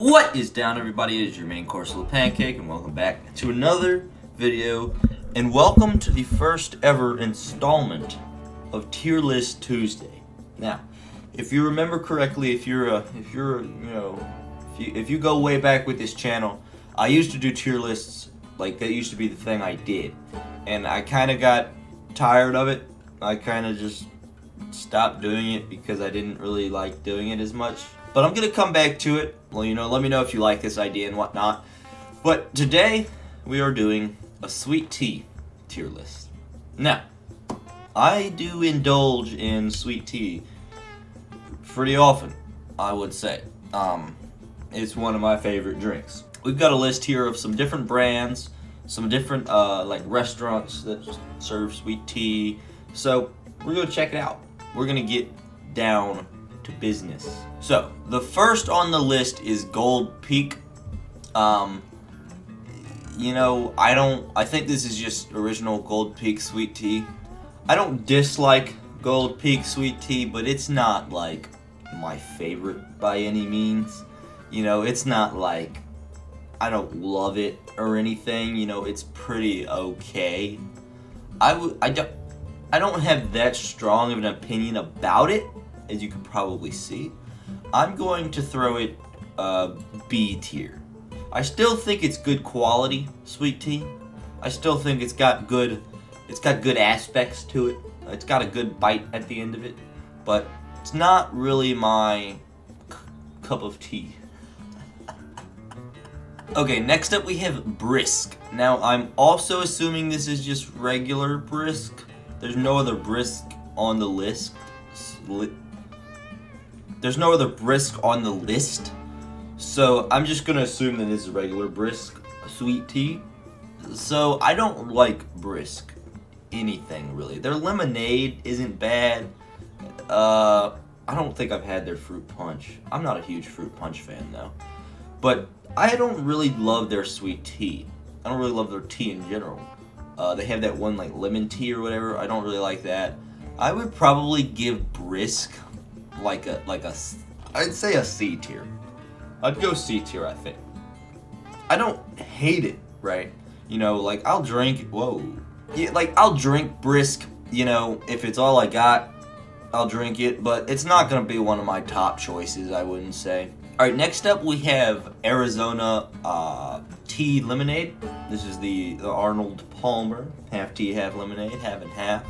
What is down, everybody? It is your main course, Little Pancake, and welcome back to another video, and welcome to the first ever installment of Tier List Tuesday. Now, if you remember correctly, if you go way back with this channel, I used to do tier lists. Like, that used to be the thing I did, and I kind of got tired of it. I kind of just stopped doing it because I didn't really like doing it as much. But I'm gonna come back to it. Well, let me know if you like this idea and whatnot. But today we are doing a sweet tea tier list. Now, I do indulge in sweet tea pretty often, I would say. It's one of my favorite drinks. We've got a list here of some different brands, some different like restaurants that serve sweet tea. So we're gonna check it out. We're gonna get down to business. So the first on the list is Gold Peak. I think this is just original Gold Peak sweet tea. I don't dislike Gold Peak sweet tea, but it's not like my favorite by any means. It's not like I don't love it or anything. It's pretty okay. I don't have that strong of an opinion about it, as you can probably see. I'm going to throw it B tier. I still think it's good quality sweet tea. I still think it's got good aspects to it. It's got a good bite at the end of it, but it's not really my cup of tea. Okay, next up we have Brisk. Now, I'm also assuming this is just regular Brisk. There's no other Brisk on the list. There's no other Brisk on the list, so I'm just gonna assume that this is regular Brisk sweet tea. So I don't like Brisk anything really. Their lemonade isn't bad. I don't think I've had their fruit punch. I'm not a huge fruit punch fan though, but I don't really love their sweet tea. I don't really love their tea in general. They have that one like lemon tea or whatever. I don't really like that. I would probably give Brisk I'd say a C tier. I'd go C tier, I think. I don't hate it, right? I'll drink, I'll drink Brisk, if it's all I got, I'll drink it, but it's not gonna be one of my top choices, I wouldn't say. Alright, next up we have Arizona tea lemonade. This is the Arnold Palmer, half tea, half lemonade, half and half.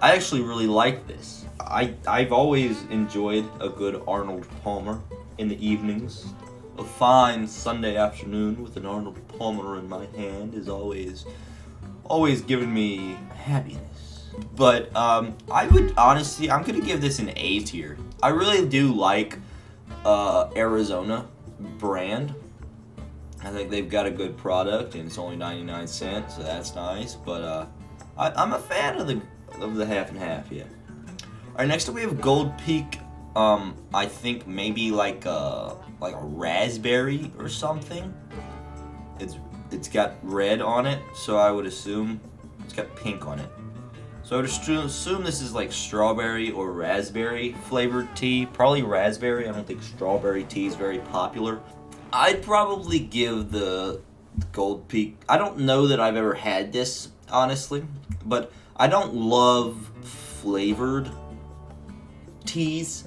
I actually really like this. I've always enjoyed a good Arnold Palmer in the evenings. A fine Sunday afternoon with an Arnold Palmer in my hand is always given me happiness. But I would honestly, I'm gonna give this an A tier. I really do like Arizona brand. I think they've got a good product and it's only 99 cents, so that's nice. But I'm a fan of the half and half, yeah. Alright, next up we have Gold Peak. I think maybe like a raspberry or something. It's got red on it, so I would assume it's got pink on it. So I would assume this is like strawberry or raspberry flavored tea. Probably raspberry. I don't think strawberry tea is very popular. I'd probably give the Gold Peak. I don't know that I've ever had this, honestly, but I don't love flavored teas.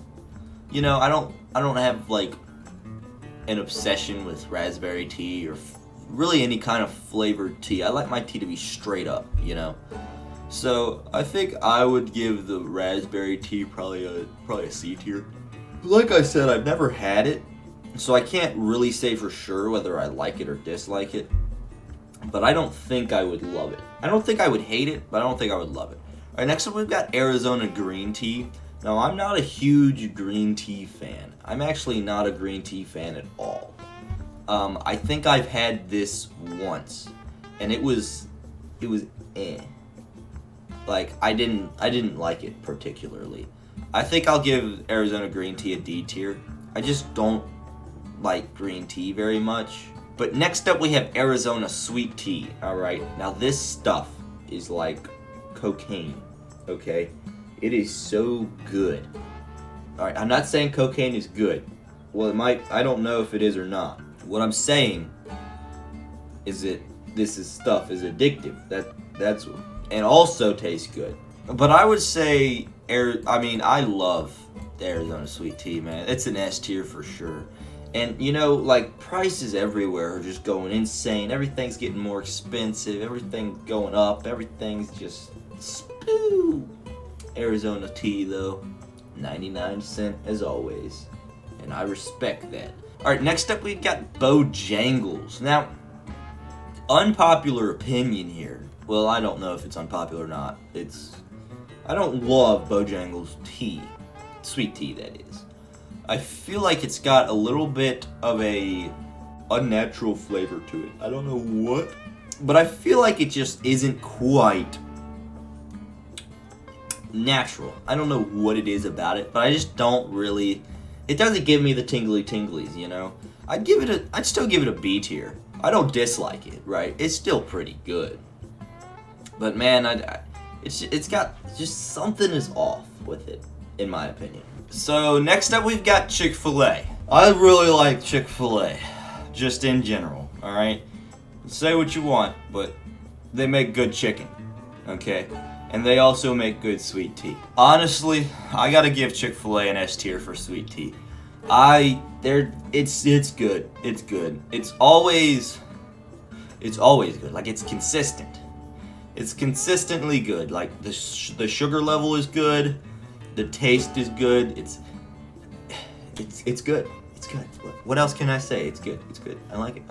I don't have like an obsession with raspberry tea or really any kind of flavored tea. I like my tea to be straight up, So I think I would give the raspberry tea probably a C tier. Like I said, I've never had it, so I can't really say for sure whether I like it or dislike it. But I don't think I would love it. I don't think I would hate it, but I don't think I would love it. Alright, next up we've got Arizona green tea. Now, I'm not a huge green tea fan. I'm actually not a green tea fan at all. I think I've had this once, and it was eh. Like, I didn't like it particularly. I think I'll give Arizona green tea a D tier. I just don't like green tea very much. But next up we have Arizona sweet tea. Alright, now this stuff is like cocaine, okay? It is so good. Alright, I'm not saying cocaine is good. Well, it might, I don't know if it is or not. What I'm saying is that this stuff is addictive. That's and also tastes good. But I would say I love the Arizona sweet tea, man. It's an S tier for sure. And like prices everywhere are just going insane. Everything's getting more expensive. Everything's going up. Everything's just spoo. Arizona tea though, 99 cents as always, and I respect that. All right, next up we've got Jangles. Now, unpopular opinion here. Well, I don't know if it's unpopular or not. I don't love Jangles tea, sweet tea that is. I feel like it's got a little bit of a unnatural flavor to it. I don't know what, but I feel like it just isn't quite natural. I don't know what it is about it, but I just don't really. It doesn't give me the tinglies. I'd still give it a B tier. I don't dislike it, right? It's still pretty good, but man, it's got just something is off with it, in my opinion. So next up we've got Chick-Fil-A. I really like Chick-Fil-A, just in general, alright? Say what you want, but they make good chicken, okay? And they also make good sweet tea. Honestly, I gotta give Chick-Fil-A an S tier for sweet tea. It's good. It's good. It's always good. Like, it's consistent. It's consistently good. Like, the sugar level is good. The taste is good. It's good. It's good. What else can I say? It's good. It's good. I like it.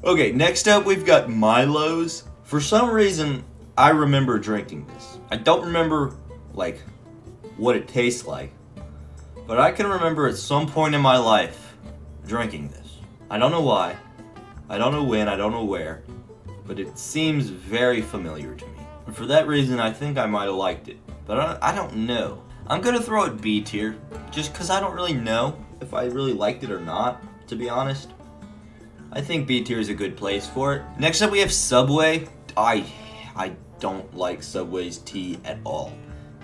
Okay, next up we've got Milos. For some reason, I remember drinking this. I don't remember, like, what it tastes like. But I can remember at some point in my life drinking this. I don't know why. I don't know when. I don't know where. But it seems very familiar to me. And for that reason, I think I might have liked it. But I don't know. I'm gonna throw it B tier, just because I don't really know if I really liked it or not, to be honest. I think B tier is a good place for it. Next up we have Subway. I don't like Subway's tea at all.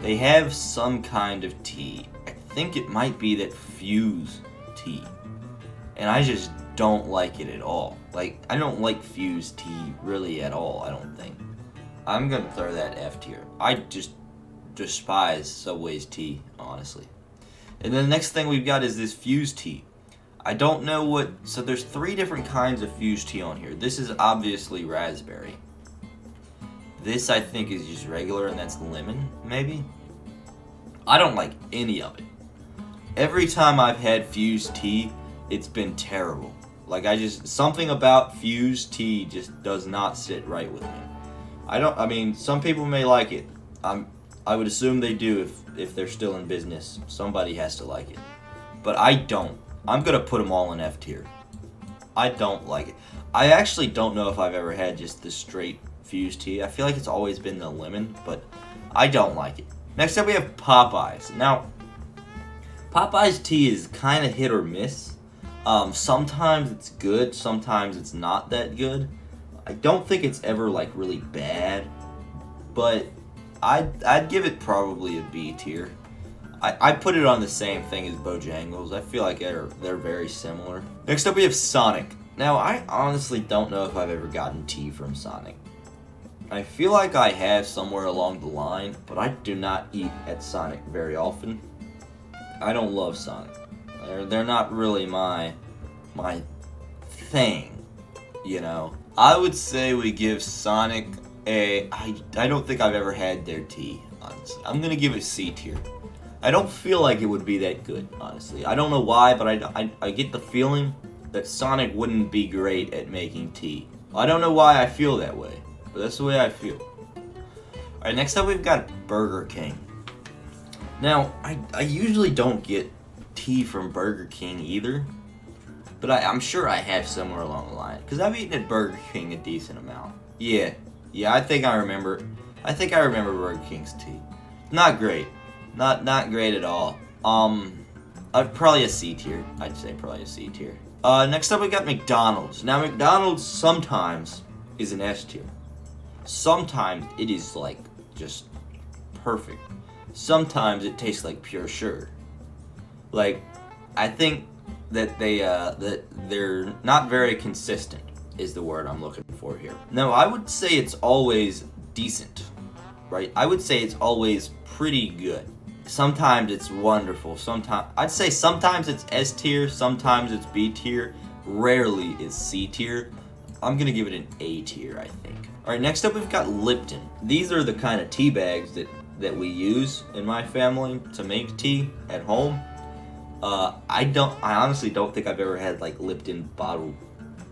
They have some kind of tea. I think it might be that Fuse tea. And I just don't like it at all. Like, I don't like Fuse tea really at all, I don't think. I'm gonna throw that F tier. I just despise Subway's tea, honestly. And then the next thing we've got is this Fuse tea. I don't know what. So there's 3 different kinds of Fuse tea on here. This is obviously raspberry. This I think is just regular, and that's lemon, maybe. I don't like any of it. Every time I've had Fuse tea, it's been terrible. Like, something about Fuse tea just does not sit right with me. Some people may like it. I would assume they do if they're still in business. Somebody has to like it. But I don't. I'm going to put them all in F tier. I don't like it. I actually don't know if I've ever had just the straight Fuse tea. I feel like it's always been the lemon, but I don't like it. Next up we have Popeyes. Now, Popeyes tea is kind of hit or miss. Sometimes it's good, sometimes it's not that good. I don't think it's ever like really bad, but I'd give it probably a B tier. I put it on the same thing as Jangles. I feel like they're very similar. Next up we have Sonic. Now, I honestly don't know if I've ever gotten tea from Sonic. I feel like I have somewhere along the line, but I do not eat at Sonic very often. I don't love Sonic. They're not really my thing, you know. I would say we give Sonic I don't think I've ever had their tea, honestly. I'm gonna give it C tier. I don't feel like it would be that good, honestly. I don't know why, but I get the feeling that Sonic wouldn't be great at making tea. I don't know why I feel that way, but that's the way I feel. Alright, next up we've got Burger King. Now, I usually don't get tea from Burger King either, but I'm sure I have somewhere along the line, because I've eaten at Burger King a decent amount. Yeah, I think I remember Burger King's tea. Not great. Not great at all. Probably a C tier. I'd say probably a C tier. Next up we got McDonald's. Now McDonald's sometimes is an S tier. Sometimes it is like just perfect. Sometimes it tastes like pure sugar. Like, I think that they're not very consistent is the word I'm looking for here. No, I would say it's always decent, right? I would say it's always pretty good. Sometimes it's wonderful. I'd say sometimes it's S tier, sometimes it's B tier, rarely it's C tier. I'm gonna give it an A tier, I think. Alright, next up we've got Lipton. These are the kind of tea bags that we use in my family to make tea at home. I honestly don't think I've ever had like Lipton bottled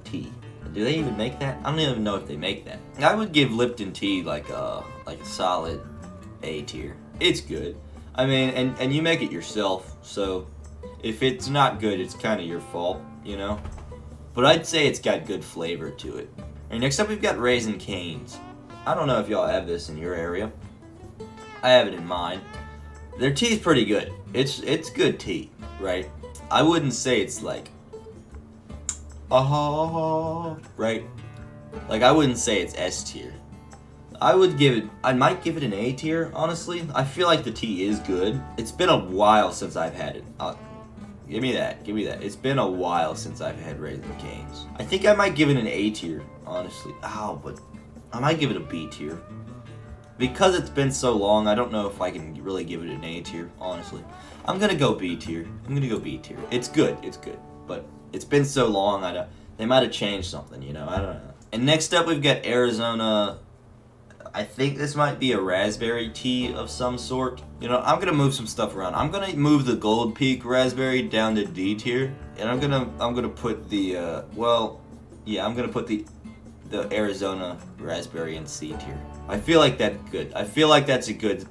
tea. Do they even make that? I don't even know if they make that. I would give Lipton tea like a solid A tier. It's good. I mean, and you make it yourself, so if it's not good, it's kind of your fault, you know? But I'd say it's got good flavor to it. Alright, next up we've got Raisin Canes. I don't know if y'all have this in your area. I have it in mine. Their tea's pretty good. It's good tea, right? I wouldn't say it's like, right? Like, I wouldn't say it's S tier. I might give it an A tier, honestly. I feel like the tea is good. It's been a while since I've had it. Give me that. It's been a while since I've had Raisin Canes. I think I might give it an A tier, honestly. But I might give it a B tier. Because it's been so long, I don't know if I can really give it an A tier, honestly. I'm gonna go B tier. It's good. But it's been so long, they might have changed something, you know? I don't know. And next up, we've got Arizona. I think this might be a raspberry tea of some sort. You know, I'm gonna move some stuff around. I'm gonna move the Gold Peak raspberry down to D tier, and I'm gonna put the I'm gonna put the Arizona raspberry in C tier. I feel like that's good. I feel like that's a good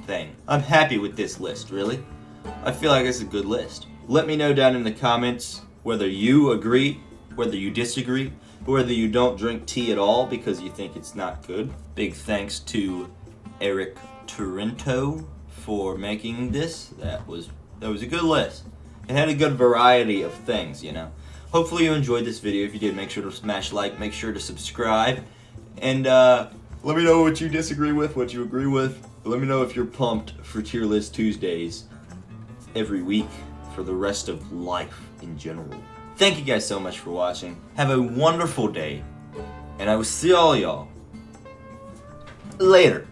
thing. I'm happy with this list, really. I feel like it's a good list. Let me know down in the comments whether you agree, whether you disagree, whether you don't drink tea at all because you think it's not good. Big thanks to Eric Torrento for making this. That was a good list. It had a good variety of things, you know. Hopefully you enjoyed this video. If you did, make sure to smash like, make sure to subscribe, and let me know what you disagree with, what you agree with. Let me know if you're pumped for Tier List Tuesdays every week for the rest of life in general. Thank you guys so much for watching. Have a wonderful day, and I will see all y'all later.